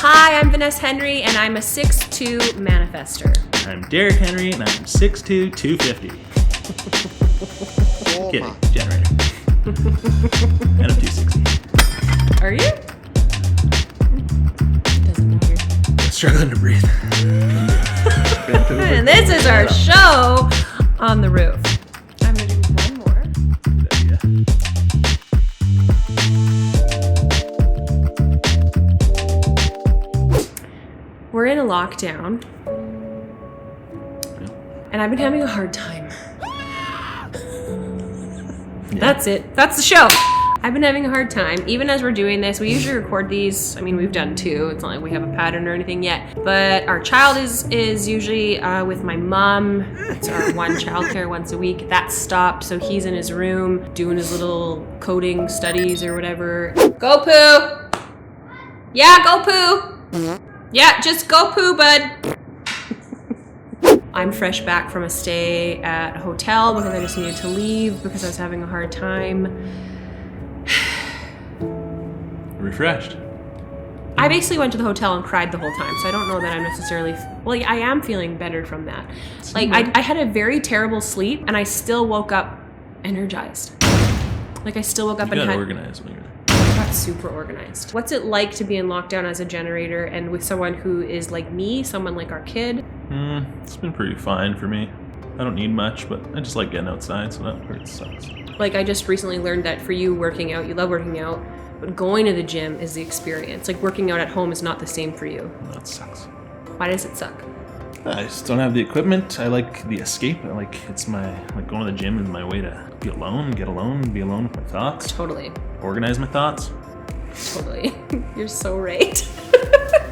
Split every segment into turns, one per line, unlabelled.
Hi, I'm Vanessa Henry, and I'm a 6'2 manifester.
I'm Derek Henry, and I'm 6'2", 250. Kidding, generator. And I'm 260.
Are you? Doesn't matter.
Struggling to breathe.
And this is our show on the roof. I'm going to do one more.
Good idea.
We're in a lockdown, and I've been having a hard time. That's it. That's the show. I've been having a hard time. Even as we're doing this, we usually record these. I mean, we've done two. It's not like we have a pattern or anything yet. But our child is usually with my mom. It's our one childcare once a week. That stopped, so he's in his room doing his little coding studies or whatever. Go poo. Yeah, go poo. Yeah, just go poo, bud. I'm fresh back from a stay at a hotel because I just needed to leave because I was having a hard time.
Refreshed.
I basically went to the hotel and cried the whole time, so I don't know that I'm necessarily... Well, I am feeling better from that. Like, I had a very terrible sleep, and I still woke up energized. Like, I still woke up and had...
organized when you're...
I got super organized. What's it like to be in lockdown as a generator and with someone who is like me, someone like our kid?
It's been pretty fine for me. I don't need much, but I just like getting outside, so that part sucks.
Like, I just recently learned that for you, working out, you love working out, but going to the gym is the experience. Like, working out at home is not the same for you.
That sucks.
Why does it suck?
I just don't have the equipment. I like the escape. I like going to the gym is my way to be alone, be alone with my thoughts.
Totally.
Organize my thoughts.
Totally. You're so right.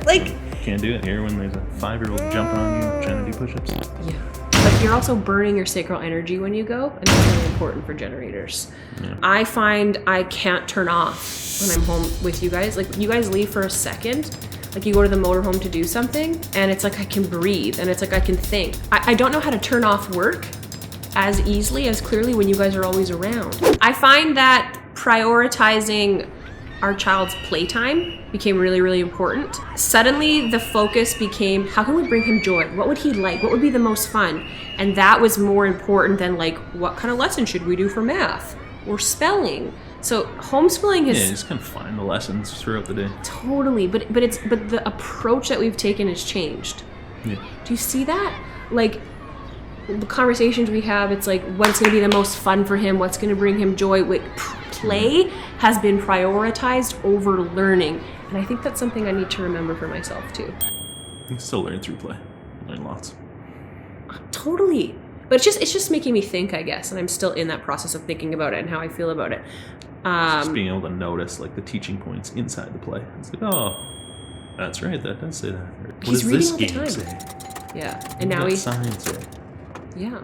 Like...
Can't do it here when there's a 5-year-old jumping on you trying to do push-ups.
Yeah. But you're also burning your sacral energy when you go, and that's really important for generators. Yeah. I find I can't turn off when I'm home with you guys. Like, you guys leave for a second, like you go to the motorhome to do something, and it's like I can breathe, and it's like I can think. I don't know how to turn off work as easily, as clearly when you guys are always around. I find that prioritizing our child's playtime became really, really important. Suddenly the focus became, how can we bring him joy? What would he like? What would be the most fun? And that was more important than like, what kind of lesson should we do for math or spelling? So homeschooling is...
Yeah, you just kind of find the lessons throughout the day.
Totally, but the approach that we've taken has changed.
Yeah.
Do you see that? Like, the conversations we have, it's like, what's gonna be the most fun for him? What's gonna bring him joy? Play has been prioritized over learning. And I think that's something I need to remember for myself too.
You can still learn through play. Learn lots.
Totally. But it's just making me think, I guess. And I'm still in that process of thinking about it and how I feel about it.
Just being able to notice like the teaching points inside the play. It's like, oh, that's right, that does say that. What
He's
does this game say?
Yeah. And now
science say?
Yeah.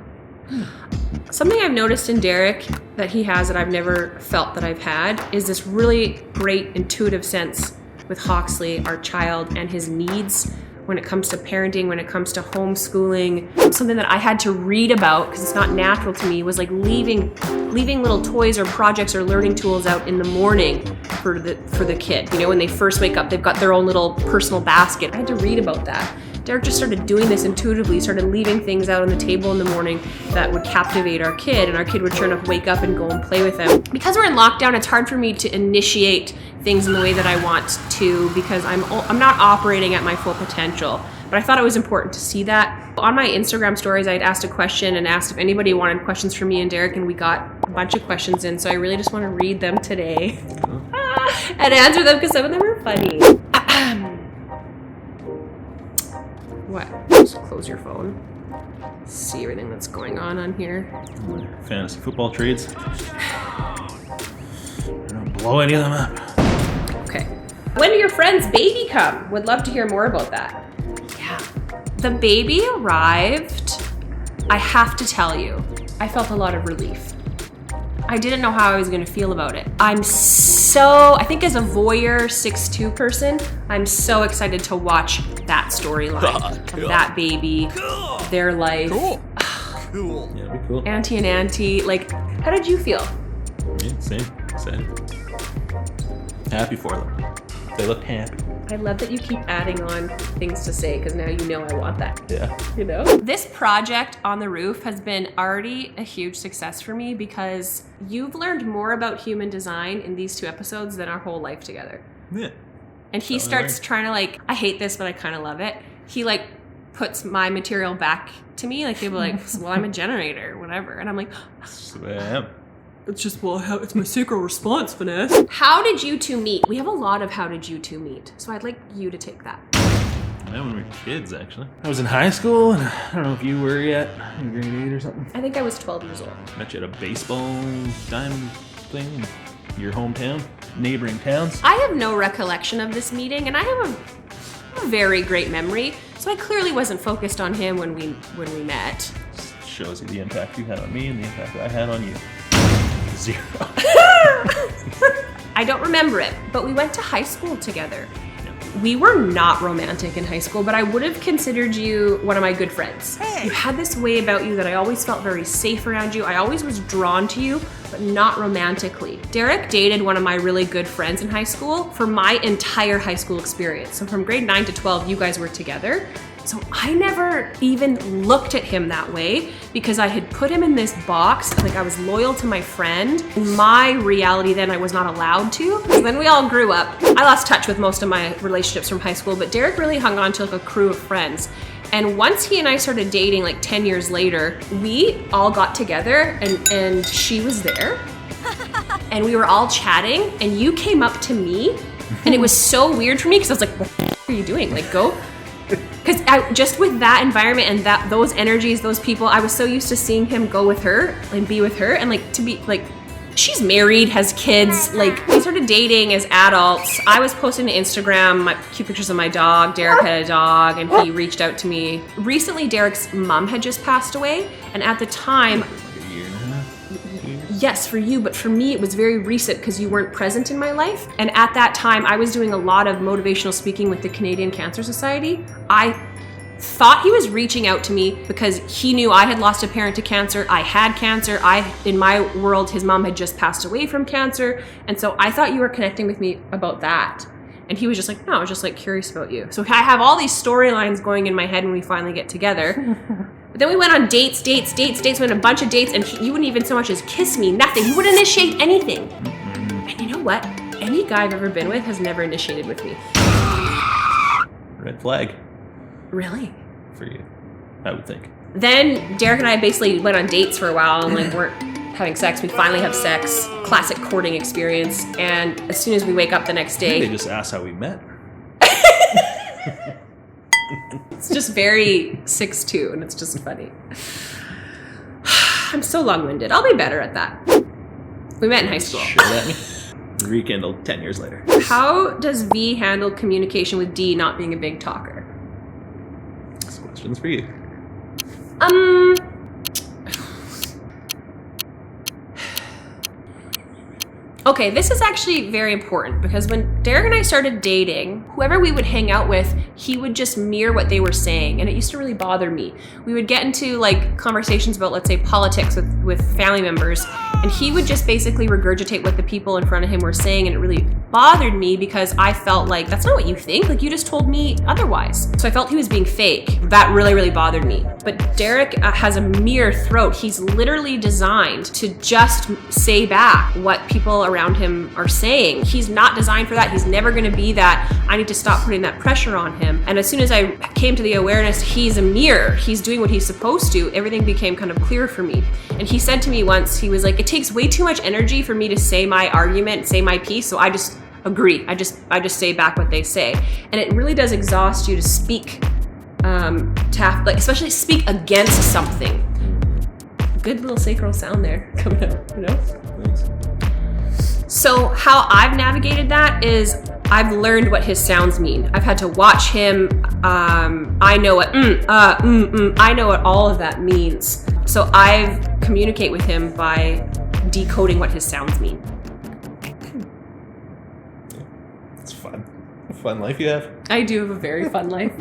Something I've noticed in Derek that he has that I've never felt that I've had is this really great intuitive sense with Hawksley, our child, and his needs when it comes to parenting, when it comes to homeschooling. Something that I had to read about because it's not natural to me was like leaving little toys or projects or learning tools out in the morning for the kid. You know, when they first wake up, they've got their own little personal basket. I had to read about that. Derek just started doing this intuitively, started leaving things out on the table in the morning that would captivate our kid, and our kid would sure enough wake up and go and play with them. Because we're in lockdown, it's hard for me to initiate things in the way that I want to because I'm not operating at my full potential. But I thought it was important to see that. On my Instagram stories, I had asked a question and asked if anybody wanted questions from me and Derek, and we got a bunch of questions in, so I really just want to read them today and answer them because some of them are funny. What? Just close your phone. See everything that's going on here.
Fantasy football trades. Don't blow any of them up.
Okay. When do your friend's baby come? Would love to hear more about that. Yeah. The baby arrived. I have to tell you, I felt a lot of relief. I didn't know how I was going to feel about it. I think as a voyeur 6'2" person, I'm so excited to watch that storyline of that baby, their life.
Cool. Yeah, it'd be cool.
Auntie and auntie. Like, how did you feel?
Yeah, same. Happy for them. They look happy.
I love that you keep adding on things to say because now you know I want that.
Yeah.
You know? This project on the roof has been already a huge success for me because you've learned more about human design in these 2 episodes than our whole life together.
Yeah.
And he starts trying to like, I hate this, but I kind of love it. He like puts my material back to me. Like he'll be like, well, I'm a generator, whatever. And I'm like,
That's the way I am.
it's just, well, it's my sacral response, Vanessa. How did you 2 meet? We have a lot of how did you 2 meet. So I'd like you to take that.
Yeah, when we were kids, actually. I was in high school, and I don't know if you were yet, in grade 8 or something.
I think I was 12 years old.
Met you at a baseball diamond thing in your hometown, neighboring towns.
I have no recollection of this meeting, and I have a very great memory. So I clearly wasn't focused on him when we met.
Just shows you the impact you had on me and the impact I had on you. 0.
I don't remember it, but we went to high school together. We were not romantic in high school, but I would have considered you one of my good friends. Hey. You had this way about you that I always felt very safe around you. I always was drawn to you, but not romantically. Derek dated one of my really good friends in high school for my entire high school experience. So from grade 9 to 12, you guys were together. So I never even looked at him that way because I had put him in this box, like I was loyal to my friend. In my reality then, I was not allowed to. So then we all grew up. I lost touch with most of my relationships from high school, but Derek really hung on to like a crew of friends. And once he and I started dating like 10 years later, we all got together and she was there. And we were all chatting and you came up to me and it was so weird for me because I was like, what the f- are you doing? Like go. Because just with that environment and those energies, those people, I was so used to seeing him go with her and be with her and like to be like, she's married, has kids, like we started dating as adults. I was posting to Instagram cute pictures of my dog. Derek had a dog and he reached out to me. Recently, Derek's mom had just passed away. And at the time,
Like a year and a half, 2 years.
yes, for you, but for me, it was very recent because you weren't present in my life. And at that time, I was doing a lot of motivational speaking with the Canadian Cancer Society. I thought he was reaching out to me because he knew I had lost a parent to cancer. I had cancer. In my world, his mom had just passed away from cancer. And so I thought you were connecting with me about that. And he was just like, no, I was just like curious about you. So I have all these storylines going in my head when we finally get together. But then we went on dates, we went on a bunch of dates, and you wouldn't even so much as kiss me, nothing. You wouldn't initiate anything. And you know what? Any guy I've ever been with has never initiated with me.
Red flag
Really?
for you, I would think.
Then Derek and I basically went on dates for a while and like weren't having sex. We finally have sex. Classic courting experience. And as soon as we wake up the next
They
day,
just asked how we met.
it's just very 6'2", and it's just funny. I'm so long-winded. I'll be better at that. We met in high school.
Shoot at me. Rekindled 10 years later.
How does V handle communication with D not being a big talker?
This question's for you.
Okay, this is actually very important because when Derek and I started dating, whoever we would hang out with, he would just mirror what they were saying, and it used to really bother me. We would get into like conversations about, let's say, politics with family members, and he would just basically regurgitate what the people in front of him were saying, and it really bothered me because I felt like, that's not what you think, like you just told me otherwise. So I felt he was being fake. That really, really bothered me. But Derek has a mirror throat. He's literally designed to just say back what people around him are saying. He's not designed for that. He's never going to be that. I need to stop putting that pressure on him. And as soon as I came to the awareness, he's a mirror. He's doing what he's supposed to. Everything became kind of clear for me. And he said to me once, he was like, it takes way too much energy for me to say my argument, say my piece. So I just agree. I just say back what they say. And it really does exhaust you to speak, especially speak against something. Good little sacral sound there coming out, you know?
Thanks.
So how I've navigated that is I've learned what his sounds mean. I've had to watch him. I know what I know what all of that means. So I communicate with him by decoding what his sounds mean.
It's fun. A fun life you have.
I do have a very fun life.